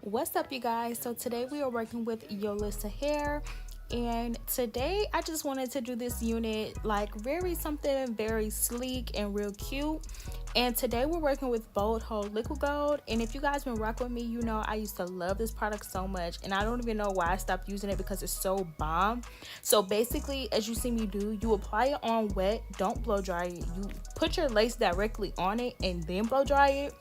What's up, you guys? So today we are working with Yolissa hair, and today I just wanted to do this unit like something very sleek and real cute. And today we're working with Bold Hold Liquid Gold, and if you guys been rocking with me, you know I used to love this product so much, and I don't even know why I stopped using it because it's so bomb. So basically, as you see me do, you apply it on wet, don't blow dry it. You put your lace directly on it and then blow dry it.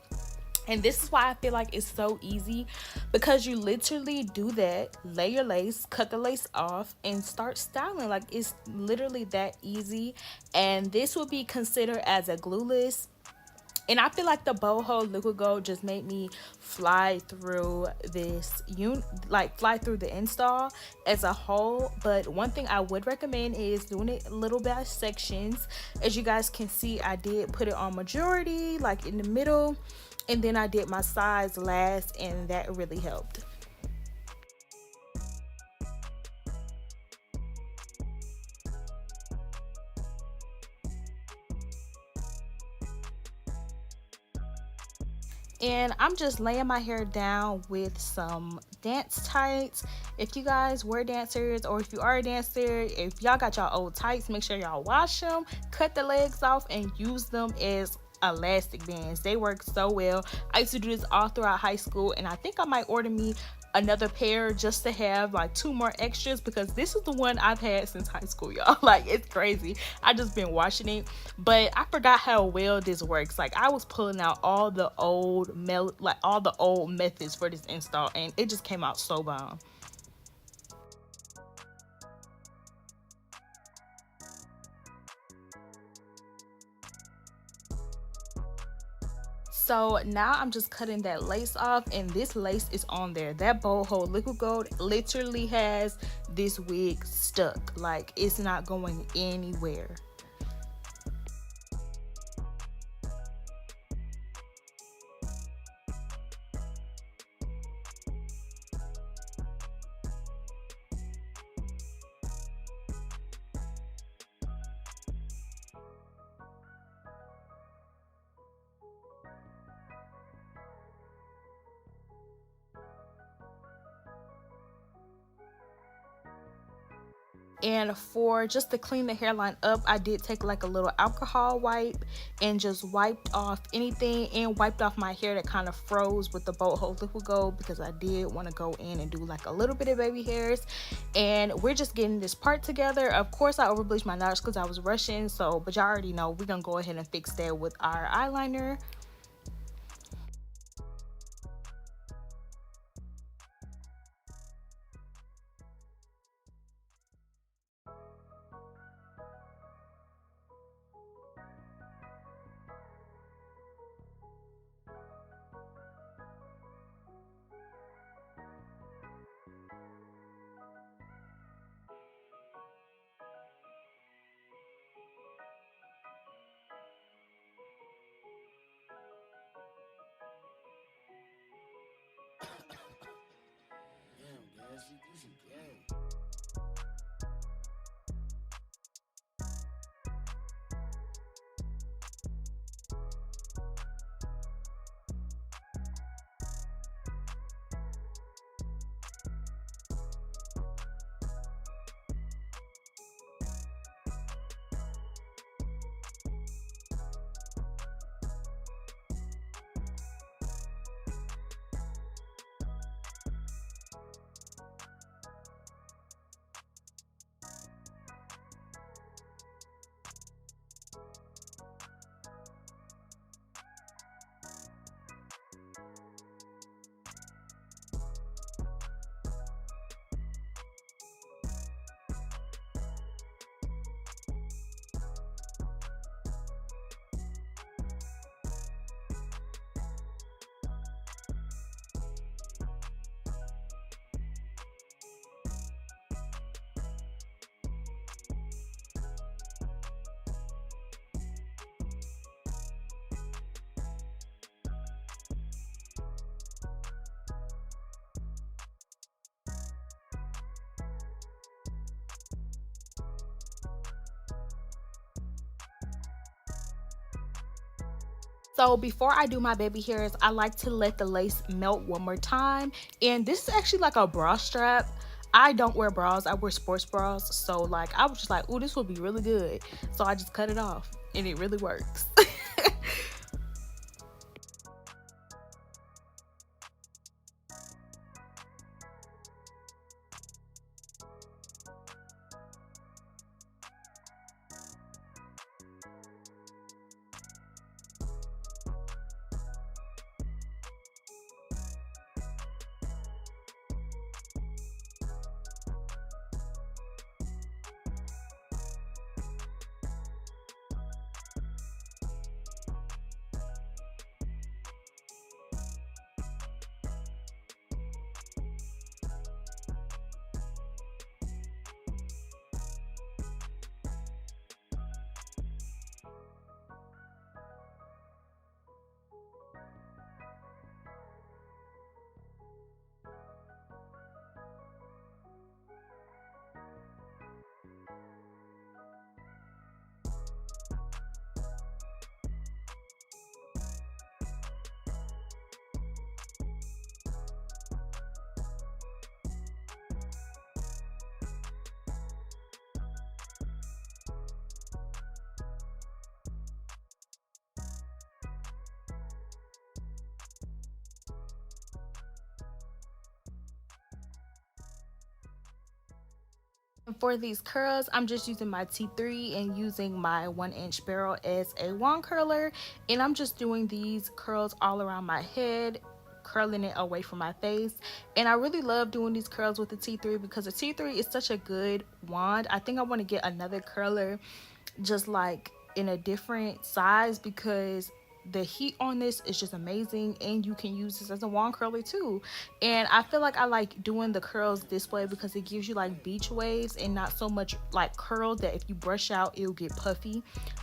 And this is why I feel like it's so easy, because you literally do that, lay your lace, cut the lace off, and start styling. Like, it's literally that easy. And this would be considered as a glueless. And I feel like the boho liquid gold just made me fly through fly through the install as a whole. But one thing I would recommend is doing it little by sections. As you guys can see, I did put it on majority, like in the middle, and then I did my sides last, and that really helped. And I'm just laying my hair down with some dance tights. If you guys were dancers, or if you are a dancer, if y'all got y'all old tights, make sure y'all wash them, cut the legs off, and use them as elastic bands. They work so well. I used to do this all throughout high school, and I think I might order me another pair just to have like two more extras, because this is the one I've had since high school, y'all. Like, it's crazy. I just been washing it, but I forgot how well this works. Like, I was pulling out all the old methods for this install, and it just came out so bomb. So now I'm just cutting that lace off, and this lace is on there. That boho liquid gold literally has this wig stuck. Like, it's not going anywhere. And for just to clean the hairline up, I did take like a little alcohol wipe and just wiped off anything, and wiped off my hair that kind of froze with the boat hold liquid gold, because I did want to go in and do like a little bit of baby hairs. And we're just getting this part together. Of course, I over bleached my knots because I was rushing, so but y'all already know we're gonna go ahead and fix that with our eyeliner. Damn, guys, this is gay. So before I do my baby hairs, I like to let the lace melt one more time. And this is actually like a bra strap. I don't wear bras, I wear sports bras. So like I was just like, oh, this will be really good. So I just cut it off and it really works. And for these curls, I'm just using my T3 and using my 1-inch barrel as a wand curler. And I'm just doing these curls all around my head, curling it away from my face. And I really love doing these curls with the T3 because the T3 is such a good wand. I think I want to get another curler just like in a different size because the heat on this is just amazing, and you can use this as a wand curler too. And I feel like I like doing the curls this way because it gives you like beach waves and not so much like curl that if you brush out it'll get puffy.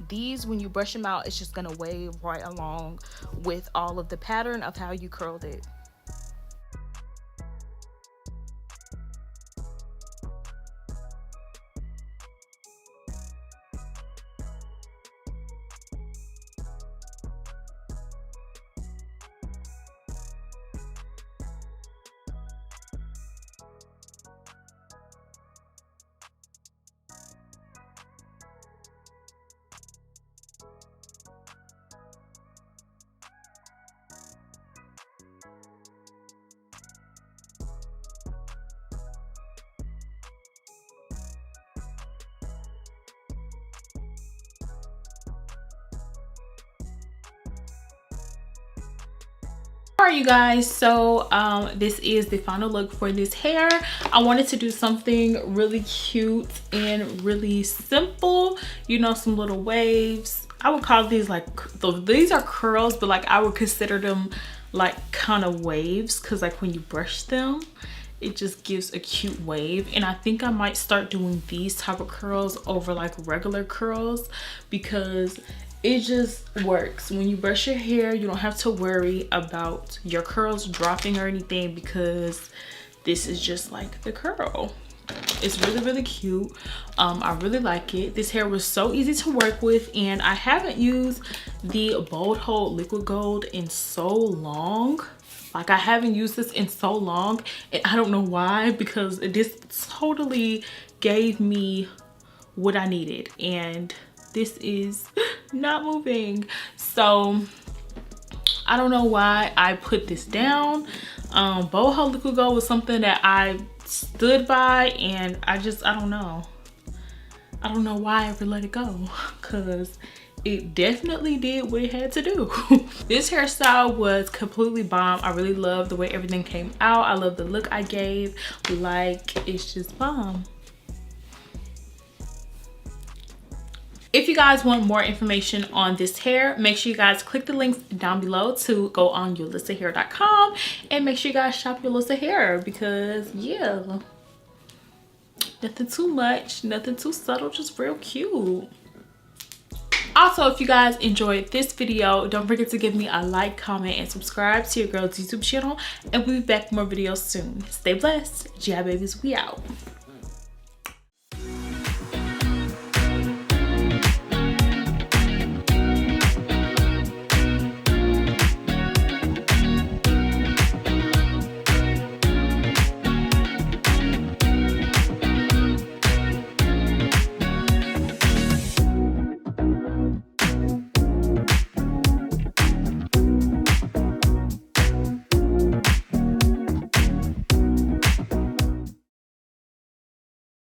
These, when you brush them out, it's just gonna wave right along with all of the pattern of how you curled it. Alright you guys, so this is the final look for this hair. I wanted to do something really cute and really simple, you know, some little waves. I would call these like, these are curls, but like I would consider them like kind of waves because like when you brush them it just gives a cute wave. And I think I might start doing these type of curls over like regular curls because it just works. When you brush your hair, you don't have to worry about your curls dropping or anything because this is just like the curl. It's really cute. I really like it. This hair was so easy to work with, and I haven't used the Bold Hold Liquid Gold in so long. Like I haven't used this in so long, and I don't know why, because this totally gave me what I needed, and this is not moving. So I don't know why I put this down. Bold Hold Liquid Gold was something that I stood by, and I don't know why I ever let it go, because it definitely did what it had to do. This hairstyle was completely bomb. I really love the way everything came out. I love the look I gave. Like, it's just bomb. If you guys want more information on this hair, make sure you guys click the links down below to go on yolissahair.com, and make sure you guys shop Yolissa hair because yeah, nothing too much, nothing too subtle, just real cute. Also, if you guys enjoyed this video, don't forget to give me a like, comment, and subscribe to your girl's YouTube channel, and we'll be back with more videos soon. Stay blessed. GI babies, we out.